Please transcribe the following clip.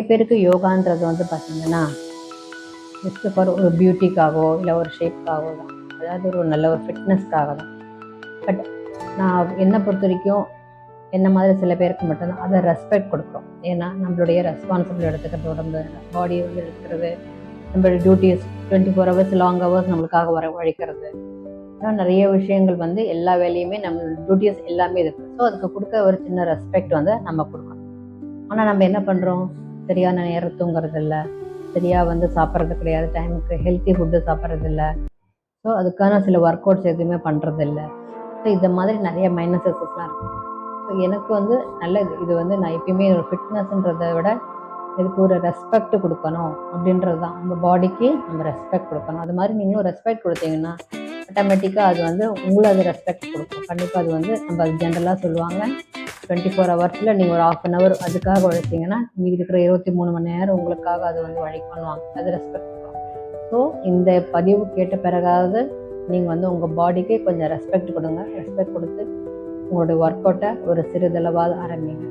நிறைய பேருக்கு யோகான்றது வந்து பார்த்திங்கன்னா ஜஸ்ட் ஃபார் ஒரு பியூட்டிக்காகவோ இல்லை ஒரு ஷேப்காகவோ தான், அதாவது ஒரு நல்ல ஒரு ஃபிட்னஸ்க்காக தான். பட் நான் என்னை பொறுத்த வரைக்கும் என்ன மாதிரி சில பேருக்கு மட்டும்தான் அதை ரெஸ்பெக்ட் கொடுக்குறோம். ஏன்னா நம்மளுடைய ரெஸ்பான்சிபிள் எடுத்துக்கிறது, உடம்பு பாடியை வந்து எடுத்துக்கிறது, நம்மளுடைய டியூட்டிஸ் 24 ஹவர்ஸ் லாங் ஹவர்ஸ் நம்மளுக்காக வர உழைக்கிறது, நிறைய விஷயங்கள் வந்து எல்லா வேலையுமே நம்ம டியூட்டிஸ் எல்லாமே இருக்குது. ஸோ அதுக்கு கொடுக்க ஒரு சின்ன ரெஸ்பெக்ட் வந்து நம்ம கொடுக்கணும். ஆனால் நம்ம என்ன பண்ணுறோம், சரியான நேரம் தூங்குறது இல்லை, சரியாக வந்து சாப்பிட்றது கிடையாது, டைமுக்கு ஹெல்த்தி ஃபுட்டு சாப்பிட்றது இல்லை, ஸோ அதுக்கான சில ஒர்க் அவுட்ஸ் எதுவுமே பண்ணுறது இல்லை. ஸோ இந்த மாதிரி நிறைய மைனஸஸ்லாம் இருக்குது. ஸோ எனக்கு வந்து நல்ல இது வந்து நான் எப்பயுமே ஒரு ஃபிட்னஸ்ன்றதை விட இதுக்கு ஒரு ரெஸ்பெக்ட் கொடுக்கணும் அப்படின்றது தான். நம்ம பாடிக்கு நம்ம ரெஸ்பெக்ட் கொடுக்கணும். அது மாதிரி நீங்களும் ரெஸ்பெக்ட் கொடுத்தீங்கன்னா ஆட்டோமேட்டிக்காக அது வந்து உங்களை அது ரெஸ்பெக்ட் கொடுக்கும். கண்டிப்பாக அது வந்து நம்ம அது ஜென்ரலாக சொல்லுவாங்க, 24 ஹவர்ஸில் நீங்கள் ஒரு 1/2 hour அதுக்காக உழைச்சிங்கன்னா மீதி இருக்கிற 23 மணி நேரம் உங்களுக்காக அது வந்து பண்ணுவாங்க. அது ரெஸ்பெக்ட் கொடுக்கும். ஸோ இந்த பதிவு கேட்ட பிறகாவது நீங்கள் வந்து உங்கள் பாடிக்கு கொஞ்சம் ரெஸ்பெக்ட் கொடுங்க. ரெஸ்பெக்ட் கொடுத்து உங்களுடைய ஒர்க் அவுட்டை ஒரு சிறிதளவாக ஆரம்பிங்க.